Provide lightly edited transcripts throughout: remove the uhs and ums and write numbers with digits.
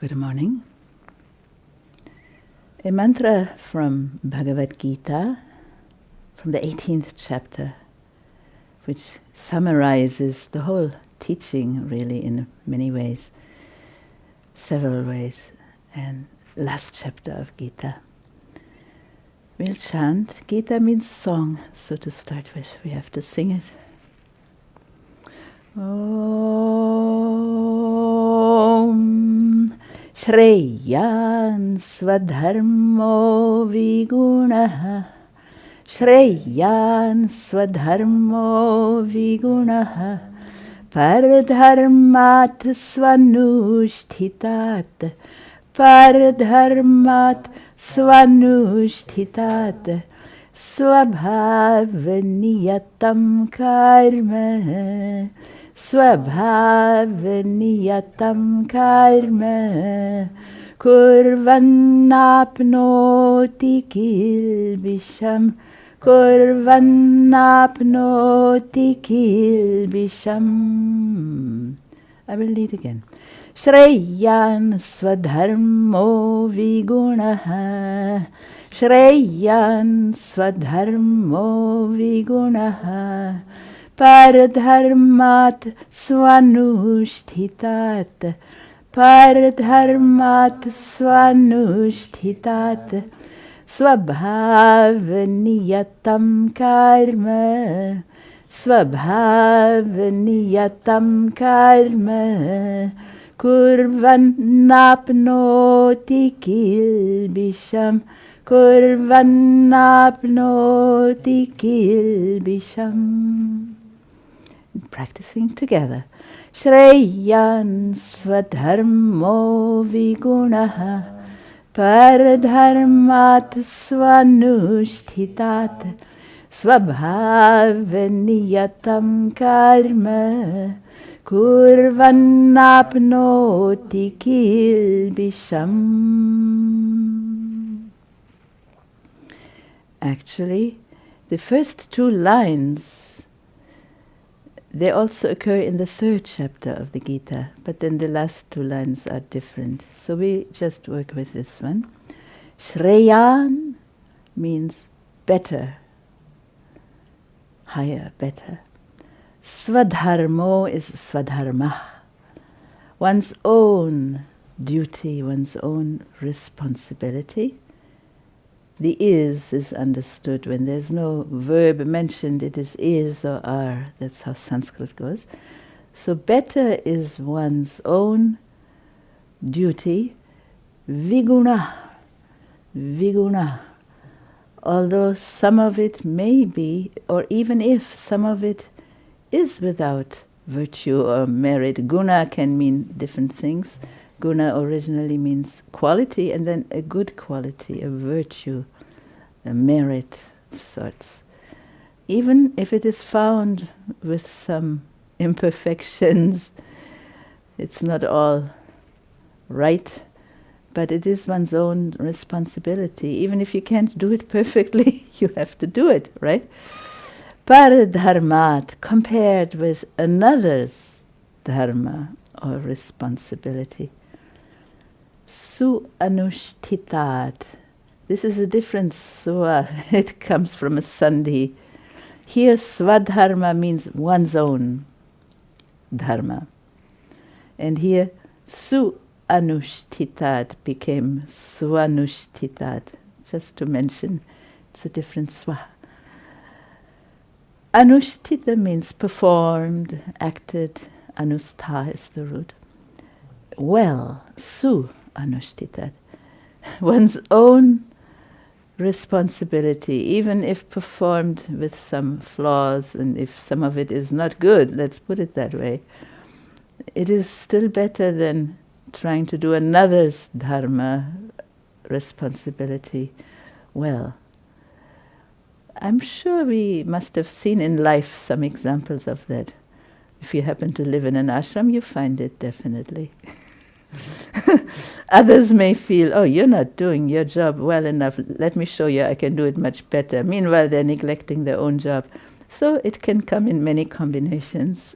Good morning. A mantra from Bhagavad Gita, from the 18th chapter, which summarizes the whole teaching really in many ways, several ways, and last chapter of Gita. We'll chant. Gita means song, so to start with, we have to sing it. Om Shreyan Swadharmo Vigunaha Shreyan Swadharmo Vigunaha Pardharmat Swanushtitat Pardharmat Swanushtitat Swabhavaniyatam karma Swabhavaniyatam karma Kurvannapnoti kilbisham Kurvannapnoti kilbisham. I will read again. Shreyan swadharmo vigunaha Shreyan swadharmo vigunaha Pardharmat swanushtitat Pardharmat swanushtitat Swabhavaniyatam karma Swabhavaniyatam karma Kurvannapnoti kilbisham Kurvannapnoti kilbisham. Practicing together. Shreyan swadharmo vigunaha Pardharmat swanushtitat Swabhavaniyatam karma Kurvannapnoti kilbisham. Actually, the first two lines, they also occur in the third chapter of the Gita, but then the last two lines are different. So we just work with this one. Shreyan means better, higher, better. Swadharmo is swadharma, one's own duty, one's own responsibility. The is understood when there's no verb mentioned, it is or are. That's how Sanskrit goes. So better is one's own duty. Viguna. Although some of it may be, or even if some of it is without virtue or merit. Guna can mean different things. Guna originally means quality, and then a good quality, a virtue, a merit of sorts. Even if it is found with some imperfections, it's not all right, but it is one's own responsibility. Even if you can't do it perfectly, you have to do it, right? Paradharmat, compared with another's dharma or responsibility. Su-anushtitat. This is a different swa. It comes from a sandhi. Here swadharma means one's own dharma. And here su-anushtitat became swanushtitat. Just to mention, it's a different swa. Anushtita means performed, acted. Anustha is the root. Well, su-anushtitat. One's own responsibility, even if performed with some flaws, and if some of it is not good, let's put it that way, it is still better than trying to do another's dharma responsibility well. I'm sure we must have seen in life some examples of that. If you happen to live in an ashram, you find it definitely. Others may feel, oh, you're not doing your job well enough, let me show you I can do it much better. Meanwhile, they're neglecting their own job. So it can come in many combinations.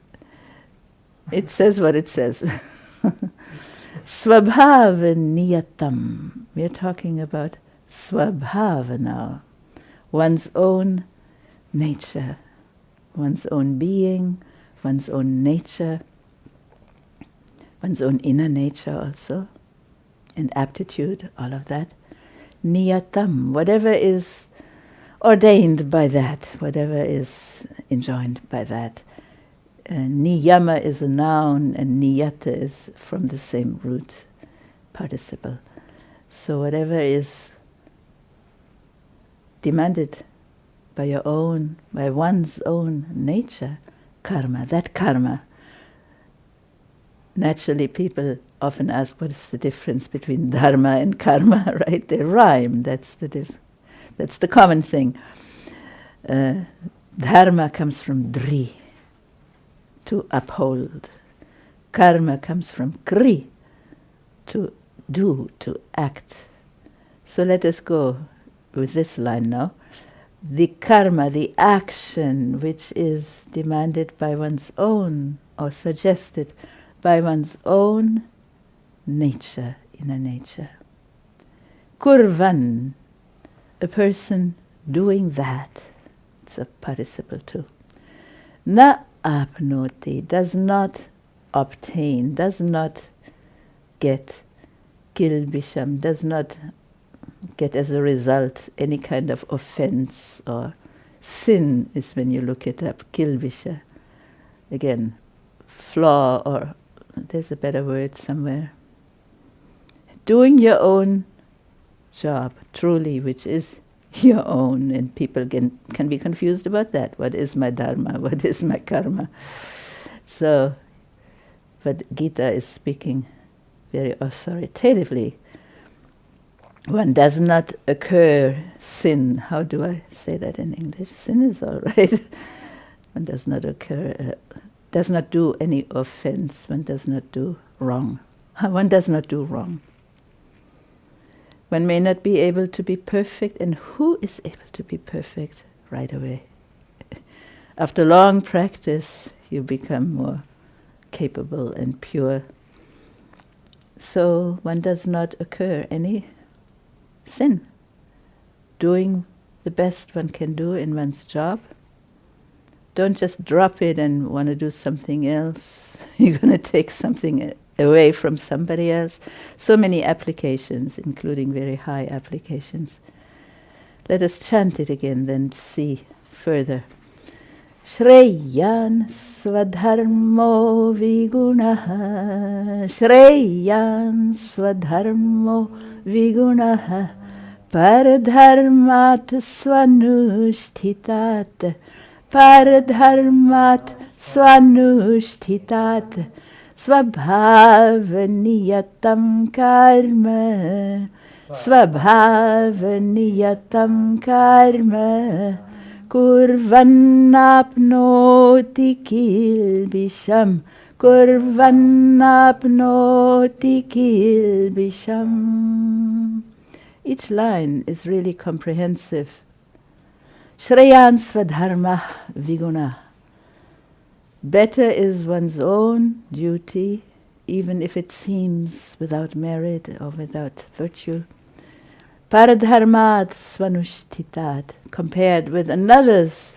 It says what it says. Swabhava niyatam. We're talking about swabhava now. One's own nature, one's own being, one's own nature, one's own inner nature also, and aptitude, all of that. Niyatam, whatever is ordained by that, whatever is enjoined by that. Niyama is a noun and niyata is from the same root participle. So whatever is demanded by one's own nature, karma, that karma. Naturally people often ask, what is the difference between dharma and karma, right? They rhyme, that's the common thing. Dharma comes from dri, to uphold. Karma comes from kri, to do, to act. So let us go with this line now. The karma, the action which is demanded by one's own, or suggested by one's own nature, inner nature. Kurvan, a person doing that. It's a participle too. Na apnoti, does not obtain, does not get kilbisham, does not get as a result any kind of offense or sin is when you look it up, kilbisha. Again, flaw, or there's a better word somewhere. Doing your own job, truly, which is your own, and people can be confused about that. What is my dharma? What is my karma? So, but Gita is speaking very authoritatively. One does not occur sin. How do I say that in English? Sin is all right. One does not occur, does not do any offense. One does not do wrong. One does not do wrong. One may not be able to be perfect, and who is able to be perfect right away? After long practice, you become more capable and pure. So one does not occur any sin. Doing the best one can do in one's job. Don't just drop it and want to do something else. You're going to take something away from somebody else. So many applications, including very high applications. Let us chant it again, then see further. Shreyan swadharmo vigunaha, Shreyan swadharmo vigunaha, Paradharmat swanushtitat, Paradharmat swanushtitat, Swabhavaniyatam karma, Swabhavaniyatam karma, Kurvannapnoti kilbisham, Kurvannapnoti kilbisham. Each line is really comprehensive. Shreyan swadharma viguna. Better is one's own duty, even if it seems without merit or without virtue. Paradharmat swanushtitat, compared with another's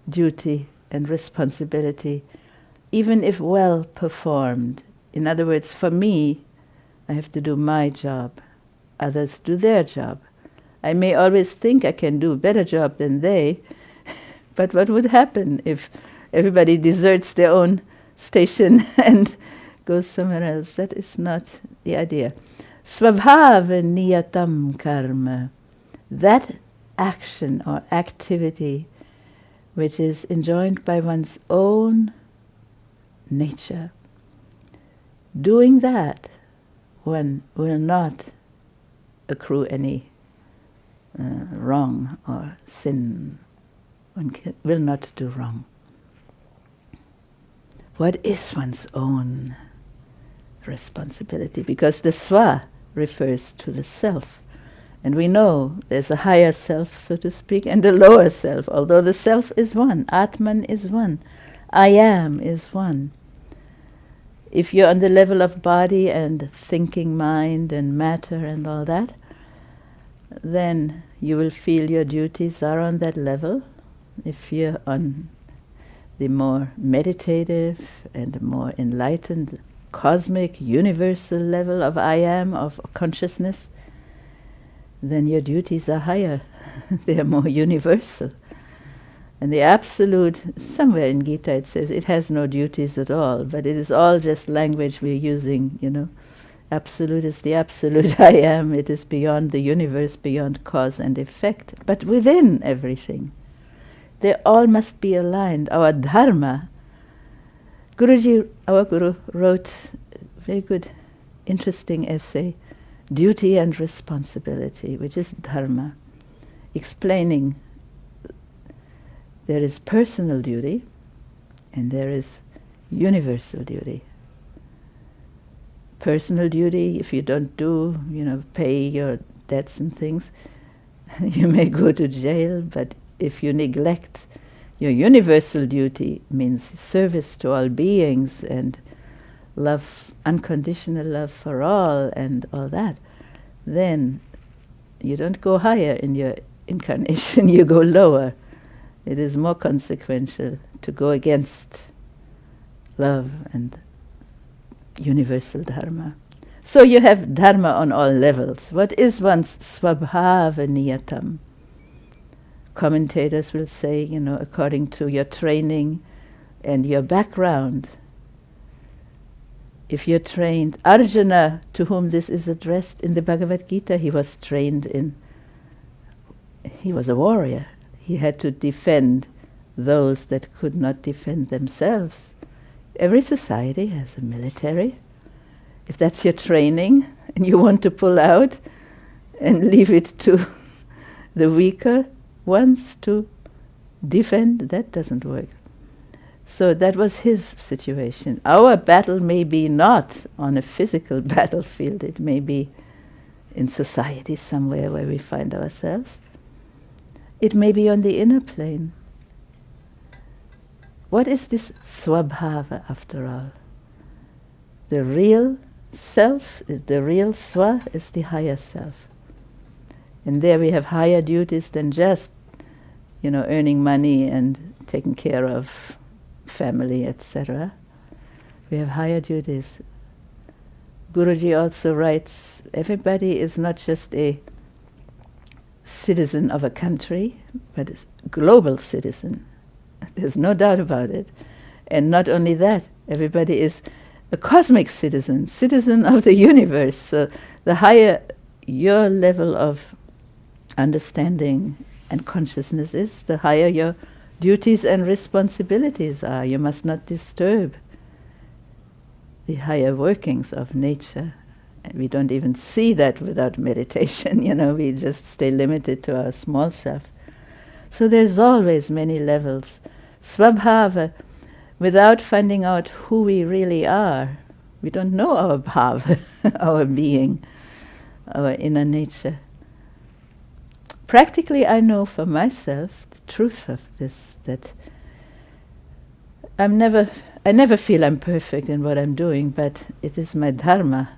duty and responsibility, even if well performed. In other words, for me, I have to do my job. Others do their job. I may always think I can do a better job than they, but what would happen if everybody deserts their own station and goes somewhere else? That is not the idea. Svabhava niyatam karma. That action or activity which is enjoined by one's own nature. Doing that, one will not accrue any wrong or sin. One will not do wrong. What is one's own responsibility? Because the swa refers to the self. And we know there's a higher self, so to speak, and a lower self, although the self is one. Atman is one. I am is one. If you're on the level of body and thinking mind and matter and all that, then you will feel your duties are on that level. If you're on the more meditative and more enlightened, cosmic, universal level of I am, of consciousness, then your duties are higher. They are more universal. And the absolute, somewhere in Gita it says it has no duties at all, but it is all just language we're using, you know. Absolute is the absolute I am. It is beyond the universe, beyond cause and effect, but within everything. They all must be aligned. Our dharma, Guruji, our Guru, wrote a very good, interesting essay, Duty and Responsibility, which is dharma, explaining there is personal duty and there is universal duty. Personal duty, if you don't do, pay your debts and things, you may go to jail, but if you neglect your universal duty, means service to all beings and love, unconditional love for all and all that, then you don't go higher in your incarnation, you go lower. It is more consequential to go against love and universal dharma. So you have dharma on all levels. What is one's svabhava niyatam? Commentators will say, according to your training and your background. If you're trained, Arjuna, to whom this is addressed in the Bhagavad Gita, he was a warrior. He had to defend those that could not defend themselves. Every society has a military. If that's your training and you want to pull out and leave it to the weaker ones to defend, that doesn't work. So that was his situation. Our battle may be not on a physical battlefield. It may be in society somewhere where we find ourselves. It may be on the inner plane. What is this swabhava after all? The real self, the real swa, is the higher self. And there we have higher duties than just, earning money and taking care of family, etc. We have higher duties. Guruji also writes, everybody is not just a citizen of a country, but is a global citizen. There's no doubt about it. And not only that, everybody is a cosmic citizen, citizen of the universe. So the higher your level of understanding and consciousness is, the higher your duties and responsibilities are. You must not disturb the higher workings of nature. We don't even see that without meditation, we just stay limited to our small self. So there's always many levels. Svabhava, without finding out who we really are, we don't know our bhava, our being, our inner nature. Practically, I know for myself the truth of this, that I never feel I'm perfect in what I'm doing, but it is my dharma,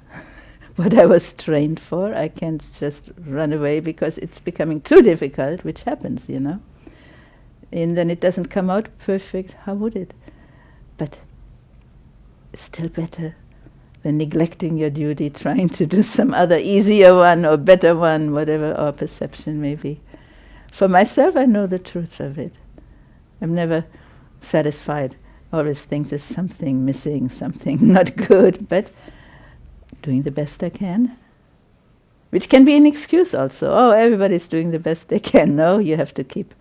what I was trained for. I can't just run away because it's becoming too difficult, which happens, And then it doesn't come out perfect. How would it? But it's still better than neglecting your duty, trying to do some other easier one or better one, whatever our perception may be. For myself, I know the truth of it. I'm never satisfied. I always think there's something missing, something not good, but doing the best I can. Which can be an excuse also. Oh, everybody's doing the best they can. No, you have to keep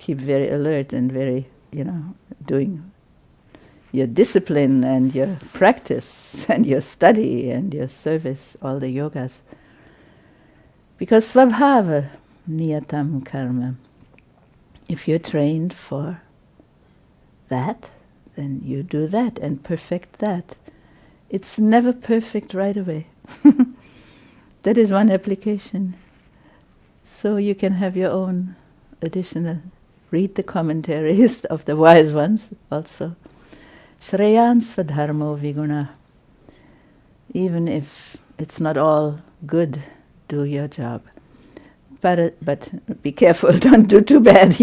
very alert and very, doing your discipline and your practice and your study and your service, all the yogas. Because svabhava niyatam karma. If you're trained for that, then you do that and perfect that. It's never perfect right away. That is one application. So you can have your own additional, read the commentaries of the wise ones also. Shreyan svadharmo viguna. Even if it's not all good, do your job. But be careful, don't do too bad,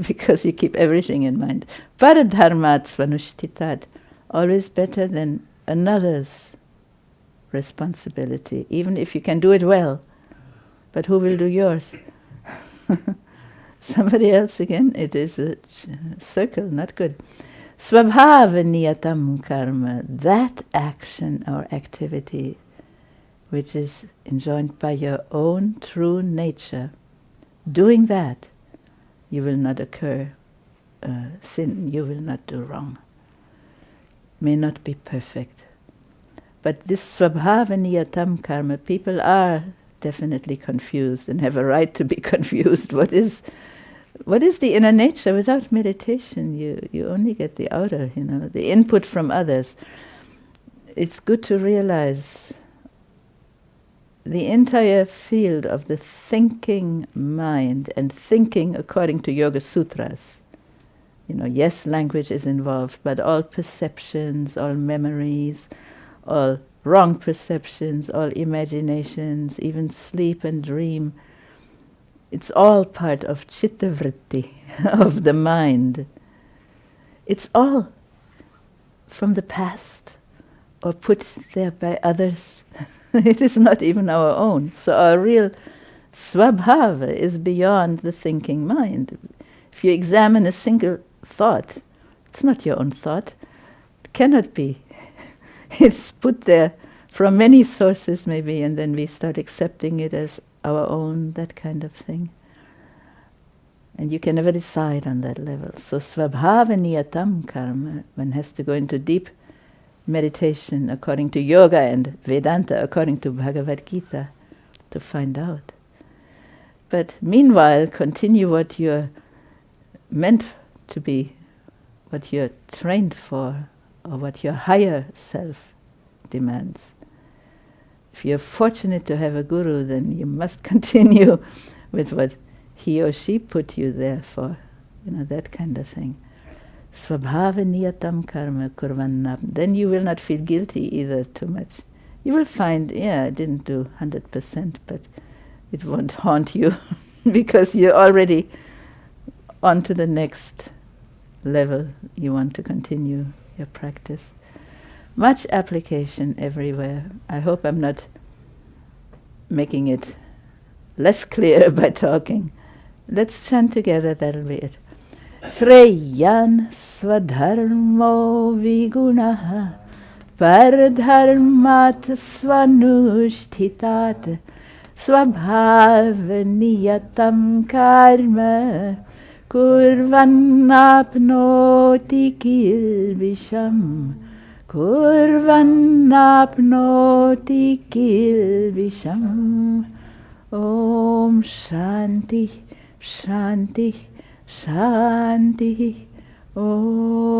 because you keep everything in mind. Paradharmat svanushthitat, always better than another's responsibility, even if you can do it well. But who will do yours? Somebody else again? It is a circle, not good. Svabhava niyatam karma, that action or activity which is enjoined by your own true nature, doing that, you will not occur sin, you will not do wrong. May not be perfect. But this svabhava niyatam karma, people are definitely confused and have a right to be confused. What is the inner nature? Without meditation, you only get the outer, the input from others. It's good to realize the entire field of the thinking mind and thinking according to Yoga Sutras. Yes, language is involved, but all perceptions, all memories, all wrong perceptions, all imaginations, even sleep and dream, it's all part of chitta vritti, of the mind. It's all from the past or put there by others. It is not even our own. So our real svabhava is beyond the thinking mind. If you examine a single thought, it's not your own thought. It cannot be. It's put there from many sources maybe, and then we start accepting it as our own, that kind of thing. And you can never decide on that level. So svabhava niyatam karma, one has to go into deep meditation according to yoga and Vedanta, according to Bhagavad Gita, to find out. But meanwhile, continue what you're meant to be, what you're trained for, or what your higher self demands. If you're fortunate to have a guru, then you must continue with what he or she put you there for, that kind of thing. Svabhava niyatam karma kurvannam. Then you will not feel guilty either too much. You will find, I didn't do 100%, but it won't haunt you because you're already on to the next level. You want to continue your practice. Much application everywhere. I hope I'm not making it less clear by talking. Let's chant together, that'll be it. Shreyan swadharmo vigunaha pardharmat svanushthitat svabhavaniyatam karma kurvannapnoti kilvisham kurvannapnoti kilvisham. Om Shanti Shanti Shanti. Om